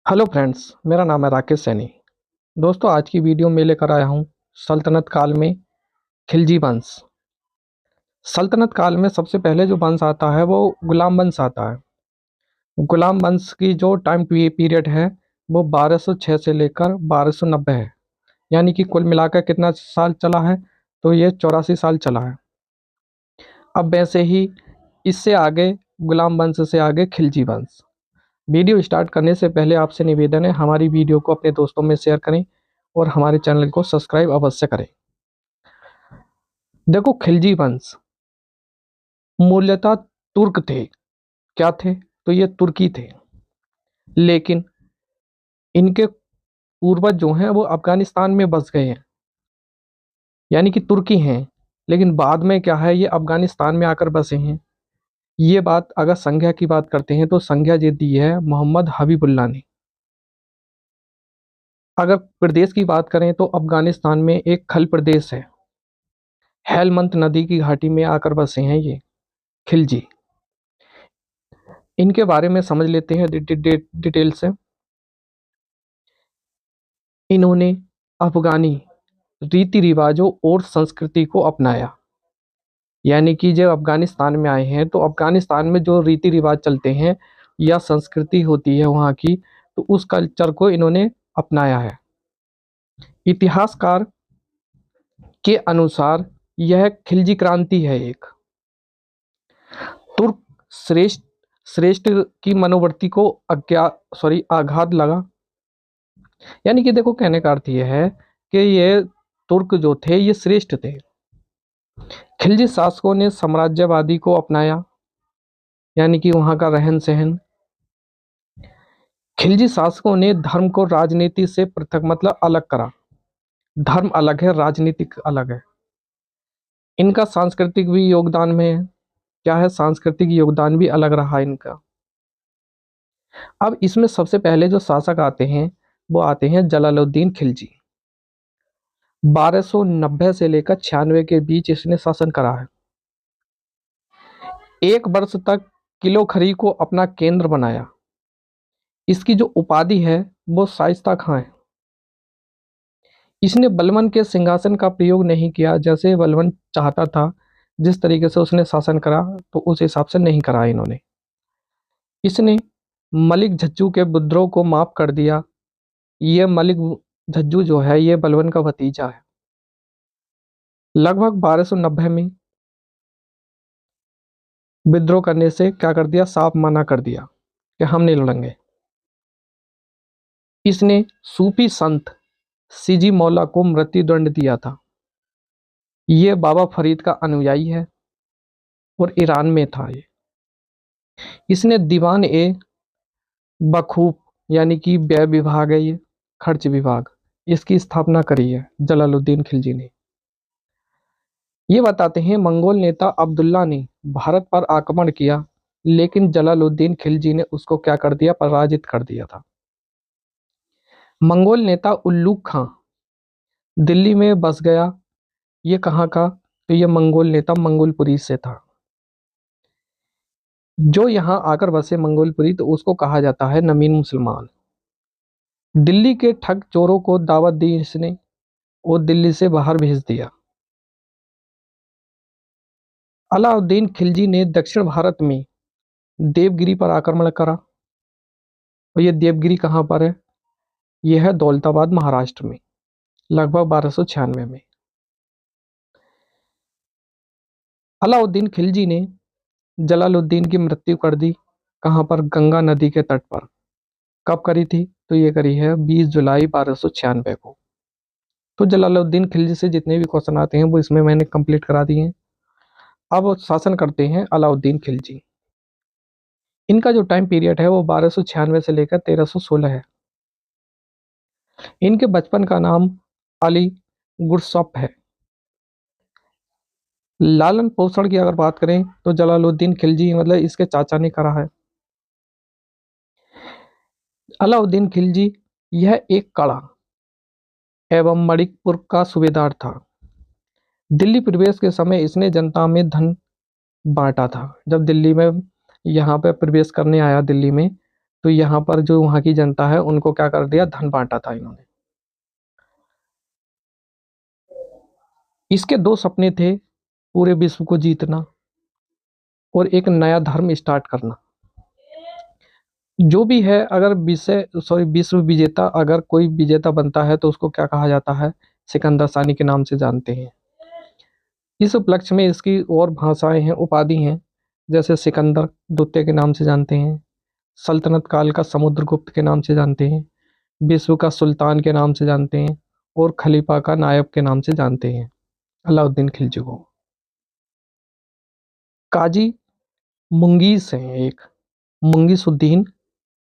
Hello friends, मेरा नाम है राकेश सैनी। दोस्तों, आज की वीडियो में लेकर आया हूँ सल्तनत काल में खिलजी वंश। सल्तनत काल में सबसे पहले जो वंश आता है वो गुलाम वंश आता है। गुलाम वंश की जो टाइम पीरियड है वो 1206 से लेकर 1290 है। यानी कि कुल मिलाकर कितना साल चला है? तो ये 84 साल चला है। अब वैसे ही इससे आगे गुलाम वंश से आगे खिलजी वंश। वीडियो स्टार्ट करने से पहले आपसे निवेदन है, हमारी वीडियो को अपने दोस्तों में शेयर करें और हमारे चैनल को सब्सक्राइब अवश्य करें। देखो, खिलजी वंश मूल्यतः तुर्क थे। क्या थे? तो ये तुर्की थे। लेकिन इनके पूर्वज जो हैं वो अफगानिस्तान में बस गए हैं। यानी कि तुर्की हैं, लेकिन बाद में क्या है, ये अफगानिस्तान में आकर बसे हैं। ये बात अगर संज्ञा की बात करते हैं तो संज्ञा ये दी है मोहम्मद हबीबुल्लाह ने। अगर प्रदेश की बात करें तो अफगानिस्तान में एक खल प्रदेश है, हेलमंत नदी की घाटी में आकर बसे हैं ये खिलजी। इनके बारे में समझ लेते हैं डिटेल से। इन्होंने अफगानी रीति रिवाजों और संस्कृति को अपनाया। यानी कि जब अफगानिस्तान में आए हैं तो अफगानिस्तान में जो रीति रिवाज चलते हैं या संस्कृति होती है वहाँ की, तो उस कल्चर को इन्होंने अपनाया है। इतिहासकार के अनुसार यह खिलजी क्रांति है एक। तुर्क श्रेष्ठ श्रेष्ठ की मनोवृत्ति को आघात लगा। यानी कि देखो, कहने का अर्थ यह है कि ये तुर्क जो थे ये श्रेष्ठ थे। खिलजी शासकों ने साम्राज्यवादी को अपनाया, यानी कि वहां का रहन सहन। खिलजी शासकों ने धर्म को राजनीति से पृथक मतलब अलग करा। धर्म अलग है, राजनीतिक अलग है। इनका सांस्कृतिक भी योगदान में है। क्या है? सांस्कृतिक योगदान भी अलग रहा इनका। अब इसमें सबसे पहले जो शासक आते हैं वो आते हैं जलालुद्दीन खिलजी। 1290 से लेकर 96 के बीच इसने शासन करा है। एक वर्ष तक किलो खरी को अपना केंद्र बनाया। इसकी जो उपाधि है वो शाइस्ता खां है। इसने बलबन के सिंहासन का प्रयोग नहीं किया जैसे बलबन चाहता था। जिस तरीके से उसने शासन करा तो उस हिसाब से नहीं करा इन्होंने। इसने मलिक झज्जू के विद्रोह को माफ कर दिया। ये मलिक झज्जू जो है ये बलबन का भतीजा है। लगभग 1290 में विद्रोह करने से क्या कर दिया, साफ मना कर दिया कि हम नहीं लड़ेंगे। इसने सूफी संत सिजी मौला को मृत्युदंड दिया था। ये बाबा फरीद का अनुयायी है और ईरान में था ये। इसने दीवान ए बखूफ यानी कि व्यय विभाग है ये, खर्च विभाग, इसकी स्थापना करी है जलालुद्दीन खिलजी ने। ये बताते हैं मंगोल नेता अब्दुल्ला ने भारत पर आक्रमण किया, लेकिन जलालुद्दीन खिलजी ने उसको क्या कर दिया, पराजित कर दिया था। मंगोल नेता उल्लूक खां दिल्ली में बस गया। ये कहाँ का? तो ये मंगोल नेता मंगोलपुरी से था। जो यहाँ आकर बसे मंगोलपुरी, तो उसको कहा जाता है नवीन मुसलमान। दिल्ली के ठग चोरों को दावत दी इसने और दिल्ली से बाहर भेज दिया। अलाउद्दीन खिलजी ने दक्षिण भारत में देवगिरी पर आक्रमण करा। और ये देवगिरी कहाँ पर है? यह है दौलताबाद महाराष्ट्र में, लगभग 1296 में। अलाउद्दीन खिलजी ने जलालुद्दीन की मृत्यु कर दी। कहाँ पर? गंगा नदी के तट पर। कब करी थी? तो ये करी है 20 जुलाई 1296 को। तो जलालुद्दीन खिलजी से जितने भी क्वेश्चन आते हैं वो इसमें मैंने कंप्लीट करा दिए हैं। अब शासन करते हैं अलाउद्दीन खिलजी। इनका जो टाइम पीरियड है वो 1296 से लेकर 1316 है। इनके बचपन का नाम अली गुरसफ है। लालन पोषण की अगर बात करें तो जलालुद्दीन खिलजी मतलब इसके चाचा ने करा है। अलाउद्दीन खिलजी यह एक कड़ा एवं मणिकपुर का सूबेदार था। दिल्ली प्रवेश के समय इसने जनता में धन बांटा था। जब दिल्ली में यहाँ पे प्रवेश करने आया दिल्ली में, तो यहाँ पर जो वहाँ की जनता है उनको क्या कर दिया, धन बांटा था इन्होंने। इसके दो सपने थे, पूरे विश्व को जीतना और एक नया धर्म स्टार्ट करना। जो भी है, अगर विश्व विजेता, अगर कोई विजेता बनता है तो उसको क्या कहा जाता है, सिकंदर सानी के नाम से जानते हैं। इस उपलक्ष्य में इसकी और भाषाएं हैं, उपाधि हैं, जैसे सिकंदर द्वितीय के नाम से जानते हैं, सल्तनत काल का समुद्रगुप्त के नाम से जानते हैं, विश्व का सुल्तान के नाम से जानते हैं, और खलीफा का नायब के नाम से जानते हैं, अलाउद्दीन खिलजी को। काजी मुंगीस हैं एक, मुंगीसुद्दीन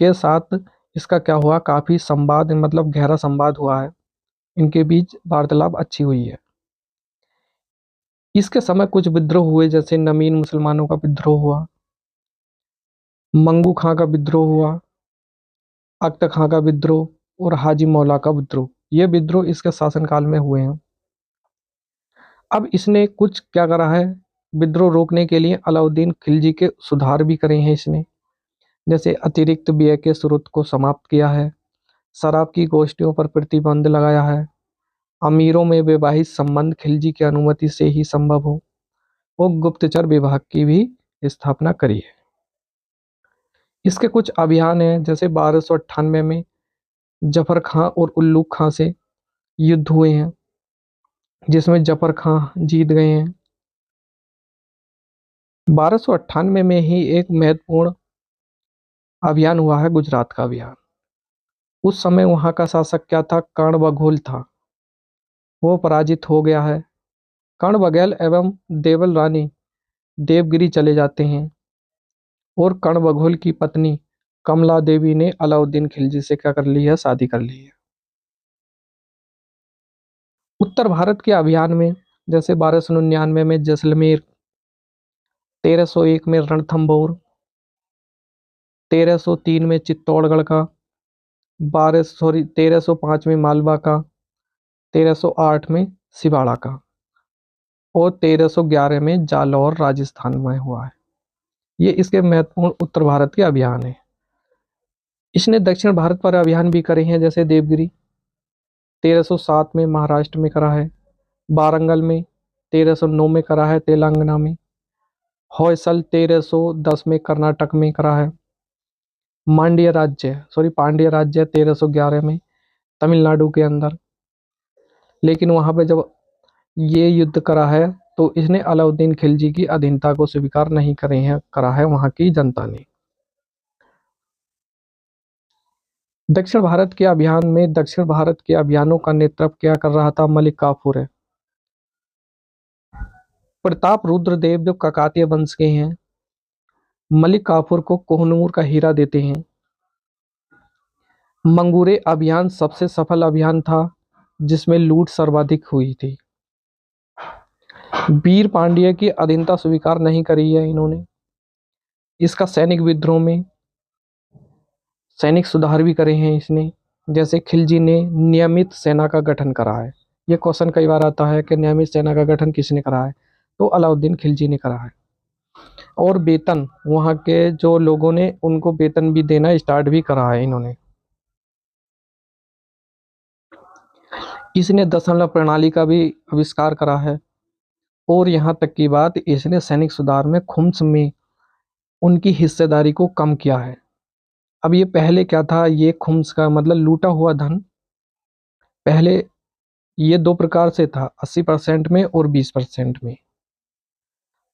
के साथ इसका क्या हुआ, काफी संवाद, मतलब गहरा संवाद हुआ है, इनके बीच वार्तालाप अच्छी हुई है। इसके समय कुछ विद्रोह हुए, जैसे नमीन मुसलमानों का विद्रोह हुआ, मंगू खां का विद्रोह हुआ, अख्तर खां का विद्रोह और हाजी मौला का विद्रोह। ये विद्रोह इसके शासनकाल में हुए हैं। अब इसने कुछ क्या करा है, विद्रोह रोकने के लिए अलाउद्दीन खिलजी के सुधार भी करे हैं इसने, जैसे अतिरिक्त व्यय के स्रोत को समाप्त किया है, शराब की गोष्ठियों पर प्रतिबंध लगाया है, अमीरों में वैवाहिक संबंध खिलजी की अनुमति से ही संभव हो, और गुप्तचर विभाग की भी स्थापना करी है। इसके कुछ अभियान हैं, जैसे 1298 में जफर खां और उल्लू खां से युद्ध हुए हैं, जिसमें जफर खां जीत गए हैं। 1298 में ही एक महत्वपूर्ण अभियान हुआ है, गुजरात का अभियान। उस समय वहां का शासक क्या था, कर्ण बघेल था, वो पराजित हो गया है। कर्ण बघेल एवं देवल रानी देवगिरी चले जाते हैं, और कर्ण बघेल की पत्नी कमला देवी ने अलाउद्दीन खिलजी से क्या कर ली है, शादी कर ली है। उत्तर भारत के अभियान में, जैसे 1299 में जैसलमेर, 1301 में रणथंभौर, 1303 में चित्तौड़गढ़ का, 1305 में मालवा का, 1308 में सिवाड़ा का, और 1311 में जालौर राजस्थान में हुआ है। ये इसके महत्वपूर्ण उत्तर भारत के अभियान है। इसने दक्षिण भारत पर अभियान भी करे हैं, जैसे देवगिरी 1307 में महाराष्ट्र में करा है, वारंगल में 1309 में करा है तेलंगाना में, होयसल 1310 में कर्नाटक में करा है, पांड्य राज्य 1311 में तमिलनाडु के अंदर। लेकिन वहां पे जब ये युद्ध करा है तो इसने अलाउद्दीन खिलजी की अधीनता को स्वीकार नहीं करा है वहां की जनता ने। दक्षिण भारत के अभियानों का नेतृत्व क्या कर रहा था, मलिक काफूर है। प्रताप रुद्रदेव जो काकातीय वंश के हैं, मलिक काफूर को कोहनूर का हीरा देते हैं। मंगूरे अभियान सबसे सफल अभियान था, जिसमें लूट सर्वाधिक हुई थी। वीर पांड्य की अधीनता स्वीकार नहीं करी है इन्होंने। इसका सैनिक विद्रोह में सैनिक सुधार भी करे हैं इसने, जैसे खिलजी ने नियमित सेना का गठन करा है। ये क्वेश्चन कई बार आता है कि नियमित सेना का गठन किसने करा है, तो अलाउद्दीन खिलजी ने करा है। और वेतन, वहाँ के जो लोगों ने उनको वेतन भी देना स्टार्ट भी करा है इन्होंने। इसने दशमलव प्रणाली का भी आविष्कार करा है, और यहाँ तक की बात, इसने सैनिक सुधार में खुम्स में उनकी हिस्सेदारी को कम किया है। अब ये पहले क्या था, ये खुम्स का मतलब लूटा हुआ धन, पहले ये दो प्रकार से था, 80% में और 20% में।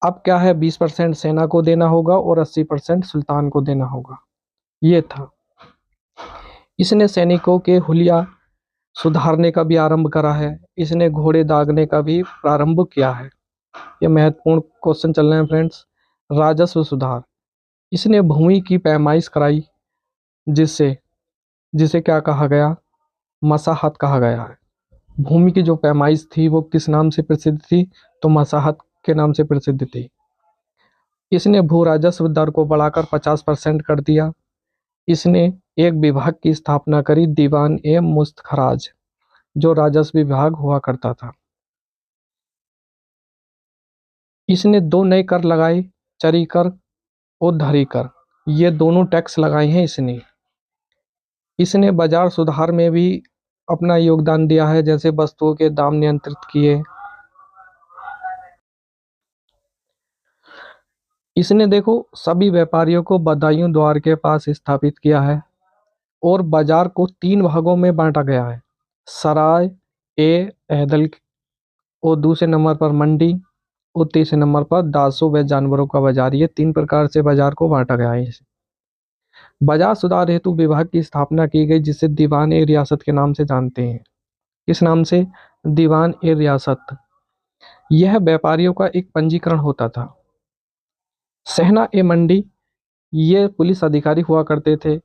अब क्या है, 20% सेना को देना होगा और 80% सुल्तान को देना होगा, ये था। इसने सैनिकों के हुलिया सुधारने का भी आरंभ करा है, इसने घोड़े दागने का भी प्रारंभ किया है। ये महत्वपूर्ण क्वेश्चन चल रहे हैं फ्रेंड्स। राजस्व सुधार, इसने भूमि की पैमाइश कराई, जिससे जिसे क्या कहा गया, मसाहत कहा गया है। भूमि की जो पैमाइश थी वो किस नाम से प्रसिद्ध थी, तो मसाहत के नाम से प्रसिद्ध थी। इसने भू राजस्व दर को बढ़ाकर 50% कर दिया। इसने एक विभाग की स्थापना करी, दीवान ए मुस्तखराज, जो राजस्व विभाग हुआ करता था। इसने दो नए कर लगाए, चरी कर और धरी कर। ये दोनों टैक्स लगाए हैं इसने। इसने बाजार सुधार में भी अपना योगदान दिया है, जैसे वस्तुओं के दाम नियंत्रित किए। इसने देखो सभी व्यापारियों को बदायूं द्वार के पास स्थापित किया है और बाजार को 3 भागों में बांटा गया है। सराय ए ऐदल और दूसरे नंबर पर मंडी और तीसरे नंबर पर दासों व जानवरों का बाजार। ये 3 प्रकार से बाजार को बांटा गया है। बाजार सुधार हेतु विभाग की स्थापना की गई, जिसे दीवान ए रियासत के नाम से जानते हैं। किस नाम से? दीवान ए रियासत। यह व्यापारियों का एक पंजीकरण होता था। सहना ए मंडी, ये पुलिस अधिकारी हुआ करते थे।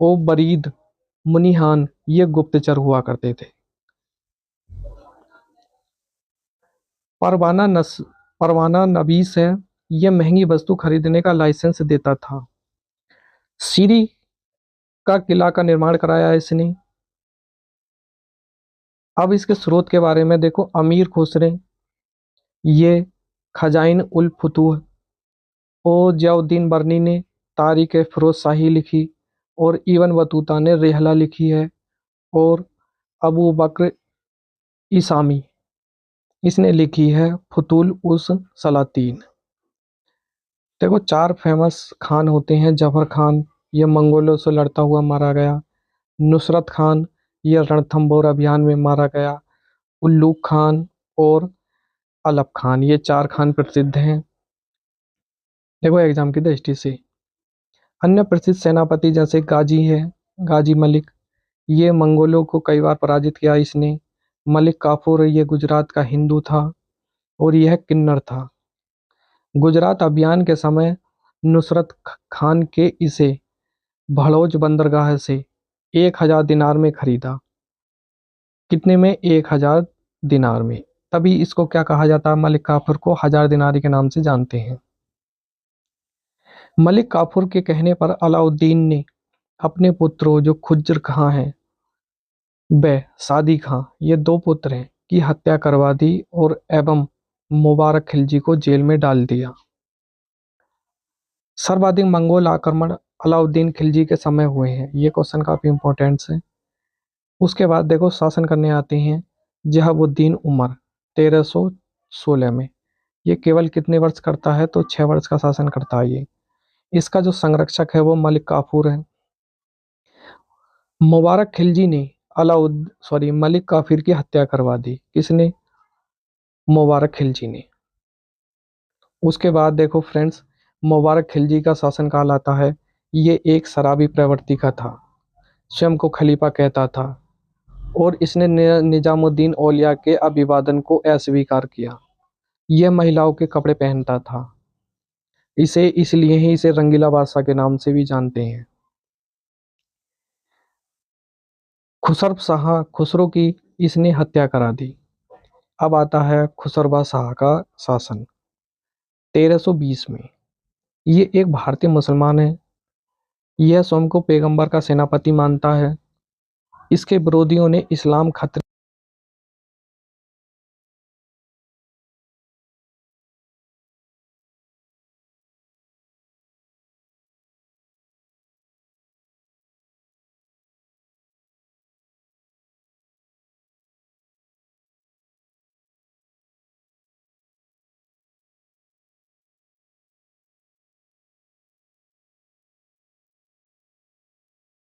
ओ बरीद मुनिहान, ये गुप्तचर हुआ करते थे। परवाना नबीस है, यह महंगी वस्तु खरीदने का लाइसेंस देता था। सीरी का किला का निर्माण कराया इसने। अब इसके स्रोत के बारे में देखो। अमीर खुसरे, ये खजाइन उल फुतूह और जियाउद्दीन बर्नी ने तारीख फिरोज शाही लिखी और इब्न बतूता ने रिहला लिखी है। और अबू बकर इसामी इसने लिखी है फुतूल उस सलातीन। देखो 4 फेमस खान होते हैं। जफर खान, ये मंगोलों से लड़ता हुआ मारा गया। नुसरत खान, ये रणथंभौर अभियान में मारा गया। उल्लूक खान और अलप खान, ये 4 खान प्रसिद्ध हैं। देखो एग्जाम की दृष्टि से अन्य प्रसिद्ध सेनापति जैसे गाजी है, गाजी मलिक, ये मंगोलों को कई बार पराजित किया इसने। मलिक काफूर, ये गुजरात का हिंदू था और यह किन्नर था। गुजरात अभियान के समय नुसरत खान के इसे भड़ोज बंदरगाह से 1000 दिनार में खरीदा। कितने में? 1000 दिनार में। तभी इसको क्या कहा जाता है? मलिक काफूर को 1000 दिनारी के नाम से जानते हैं। मलिक काफूर के कहने पर अलाउद्दीन ने अपने पुत्रों जो खुज्र खां हैं व सादी खां, ये 2 पुत्र हैं, की हत्या करवा दी और एवं मुबारक खिलजी को जेल में डाल दिया। सर्वाधिक मंगोल आक्रमण अलाउद्दीन खिलजी के समय हुए हैं। ये क्वेश्चन काफी इंपॉर्टेंट है। उसके बाद देखो शासन करने आते हैं जहाबुद्दीन उमर 1316 में। ये केवल कितने वर्ष करता है? तो 6 वर्ष का शासन करता है ये। इसका जो संरक्षक है वो मलिक काफूर है। मुबारक खिलजी ने मलिक काफूर की हत्या करवा दी। किसने? मुबारक खिलजी ने। उसके बाद देखो फ्रेंड्स, मुबारक खिलजी का शासनकाल आता है। ये एक शराबी प्रवृत्ति का था, स्वयं को खलीफा कहता था और इसने निजामुद्दीन औलिया के अभिवादन को अस्वीकार किया। यह महिलाओं के कपड़े पहनता था। इसे इसलिए ही इसे रंगीला बादशाह के नाम से भी जानते हैं। खुसरो की इसने हत्या करा दी। अब आता है खुसरवा शाह का शासन 1320 में। ये एक भारतीय मुसलमान है। यह स्वयं को पैगंबर का सेनापति मानता है। इसके विरोधियों ने इस्लाम खतरे